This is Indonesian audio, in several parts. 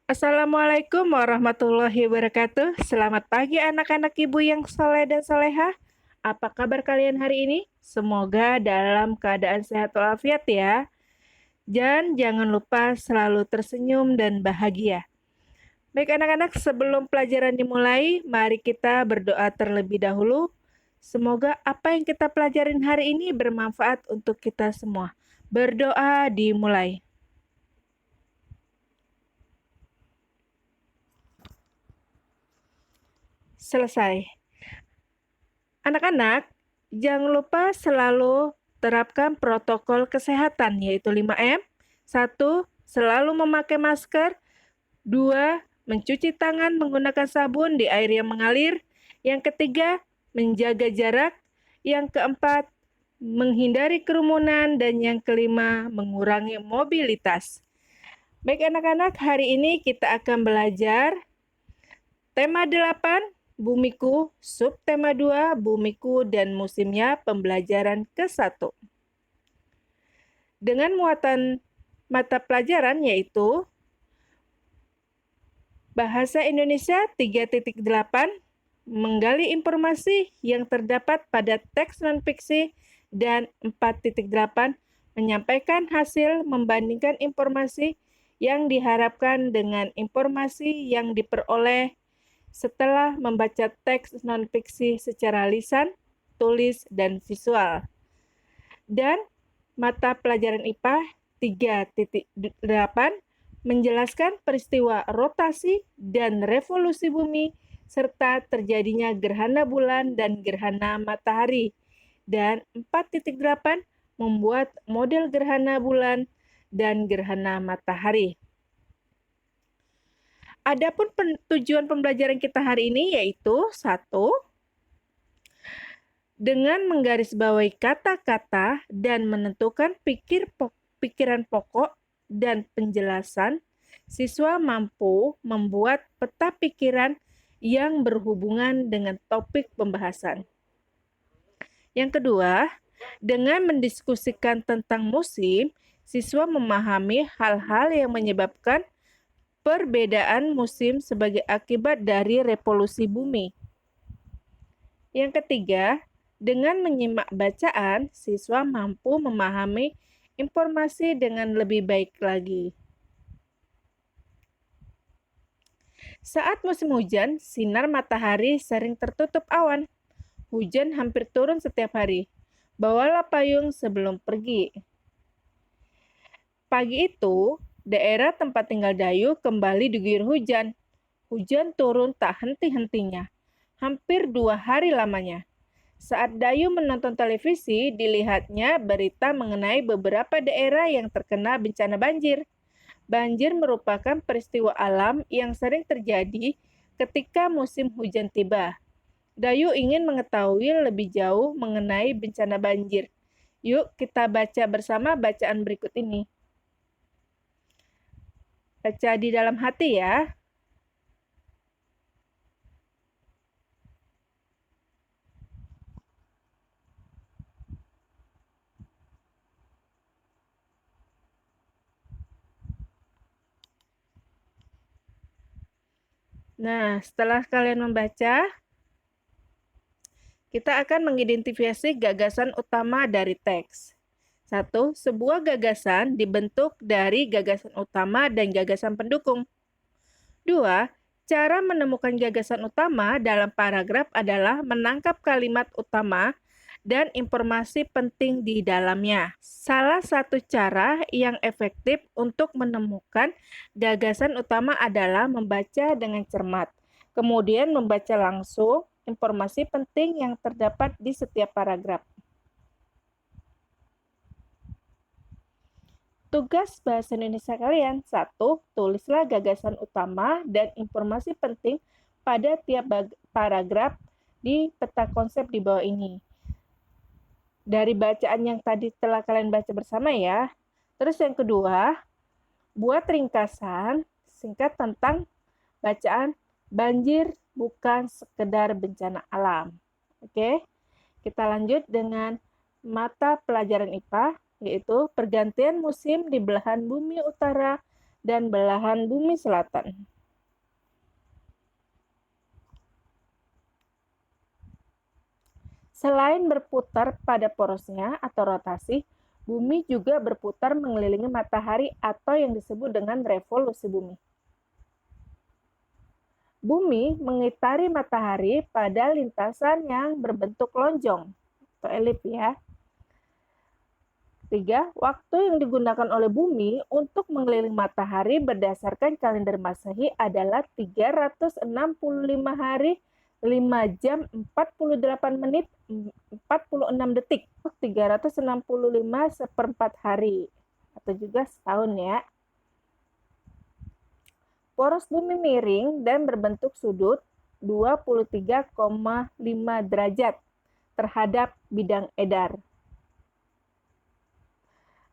Assalamualaikum warahmatullahi wabarakatuh. Selamat pagi anak-anak ibu yang soleh dan soleha. Apa kabar kalian hari ini? Semoga dalam keadaan sehat walafiat ya. Dan jangan lupa selalu tersenyum dan bahagia. Baik anak-anak, sebelum pelajaran dimulai, mari kita berdoa terlebih dahulu. Semoga apa yang kita pelajarin hari ini bermanfaat untuk kita semua. Berdoa dimulai. Selesai. Anak-anak, jangan lupa selalu terapkan protokol kesehatan, yaitu 5M. 1. Selalu memakai masker. 2. Mencuci tangan menggunakan sabun di air yang mengalir. Yang ketiga, menjaga jarak. Yang keempat, menghindari kerumunan. Dan yang kelima, mengurangi mobilitas. Baik anak-anak, hari ini kita akan belajar tema 8, Bumiku, subtema 2, Bumiku dan musimnya pembelajaran ke-1. Dengan muatan mata pelajaran yaitu Bahasa Indonesia 3.8, menggali informasi yang terdapat pada teks non-fiksi, dan 4.8, menyampaikan hasil membandingkan informasi yang diharapkan dengan informasi yang diperoleh setelah membaca teks non-fiksi secara lisan, tulis, dan visual. Dan mata pelajaran IPA 3.8 menjelaskan peristiwa rotasi dan revolusi bumi serta terjadinya gerhana bulan dan gerhana matahari. Dan 4.8 membuat model gerhana bulan dan gerhana matahari. Adapun tujuan pembelajaran kita hari ini yaitu 1. Dengan menggarisbawahi kata-kata dan menentukan pikiran pokok dan penjelasan, siswa mampu membuat peta pikiran yang berhubungan dengan topik pembahasan. Yang kedua, dengan mendiskusikan tentang musim, siswa memahami hal-hal yang menyebabkan perbedaan musim sebagai akibat dari revolusi bumi. Yang ketiga, dengan menyimak bacaan, siswa mampu memahami informasi dengan lebih baik lagi. Saat musim hujan, sinar matahari sering tertutup awan. Hujan hampir turun setiap hari. Bawalah payung sebelum pergi. Pagi itu, daerah tempat tinggal Dayu kembali diguyur hujan. Hujan turun tak henti-hentinya, hampir 2 hari lamanya. Saat Dayu menonton televisi, dilihatnya berita mengenai beberapa daerah yang terkena bencana banjir. Banjir merupakan peristiwa alam yang sering terjadi ketika musim hujan tiba. Dayu ingin mengetahui lebih jauh mengenai bencana banjir. Yuk kita baca bersama bacaan berikut ini. Baca di dalam hati ya. Nah, setelah kalian membaca, kita akan mengidentifikasi gagasan utama dari teks. 1. Sebuah gagasan dibentuk dari gagasan utama dan gagasan pendukung. 2. Cara menemukan gagasan utama dalam paragraf adalah menangkap kalimat utama dan informasi penting di dalamnya. Salah satu cara yang efektif untuk menemukan gagasan utama adalah membaca dengan cermat, kemudian membaca langsung informasi penting yang terdapat di setiap paragraf. Tugas bahasa Indonesia kalian. 1. Tulislah gagasan utama dan informasi penting pada tiap paragraf di peta konsep di bawah ini. Dari bacaan yang tadi telah kalian baca bersama ya. Terus yang kedua, buat ringkasan singkat tentang bacaan banjir bukan sekedar bencana alam. Oke, kita lanjut dengan mata pelajaran IPA, yaitu pergantian musim di belahan bumi utara dan belahan bumi selatan. Selain berputar pada porosnya atau rotasi, bumi juga berputar mengelilingi matahari atau yang disebut dengan revolusi bumi. Bumi mengitari matahari pada lintasan yang berbentuk lonjong atau elip ya. 3. Waktu yang digunakan oleh bumi untuk mengelilingi matahari berdasarkan kalender Masehi adalah 365 hari, 5 jam, 48 menit, 46 detik. 365 seperempat hari, atau juga setahun ya. Poros bumi miring dan berbentuk sudut 23,5 derajat terhadap bidang edar.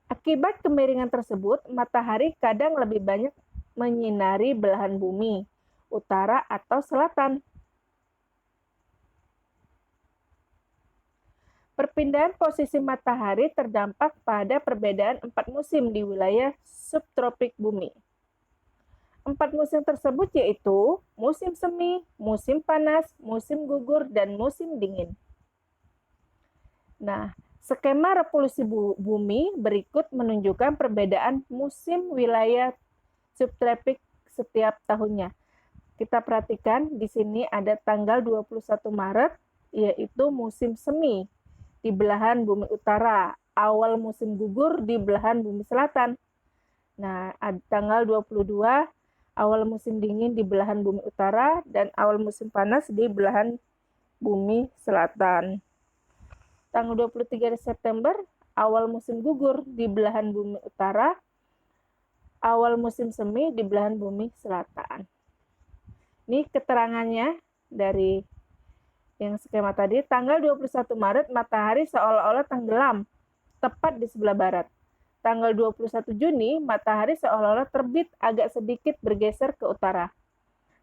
Akibat kemiringan tersebut, matahari kadang lebih banyak menyinari belahan bumi, utara atau selatan. Perpindahan posisi matahari terdampak pada perbedaan 4 musim di wilayah subtropik bumi. 4 musim tersebut yaitu musim semi, musim panas, musim gugur, dan musim dingin. Nah, skema revolusi bumi berikut menunjukkan perbedaan musim wilayah subtropik setiap tahunnya. Kita perhatikan di sini ada tanggal 21 Maret, yaitu musim semi di belahan bumi utara, awal musim gugur di belahan bumi selatan. Nah, ada tanggal 22, awal musim dingin di belahan bumi utara, dan awal musim panas di belahan bumi selatan. Tanggal 23 September, awal musim gugur di belahan bumi utara, awal musim semi di belahan bumi selatan. Ini keterangannya dari yang skema tadi. Tanggal 21 Maret, matahari seolah-olah tenggelam, tepat di sebelah barat. Tanggal 21 Juni, matahari seolah-olah terbit agak sedikit bergeser ke utara.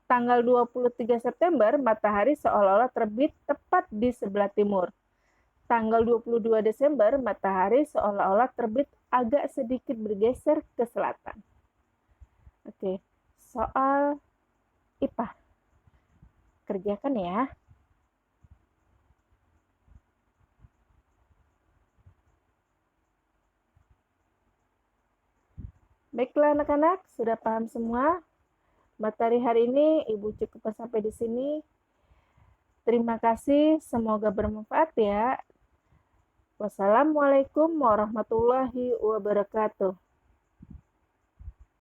Tanggal 23 September, matahari seolah-olah terbit tepat di sebelah timur. Tanggal 22 Desember, matahari seolah-olah terbit agak sedikit bergeser ke selatan. Oke, soal IPA. Kerjakan ya. Baiklah anak-anak, sudah paham semua? Materi hari ini Ibu cukupkan sampai di sini. Terima kasih, semoga bermanfaat ya. Wassalamualaikum warahmatullahi wabarakatuh.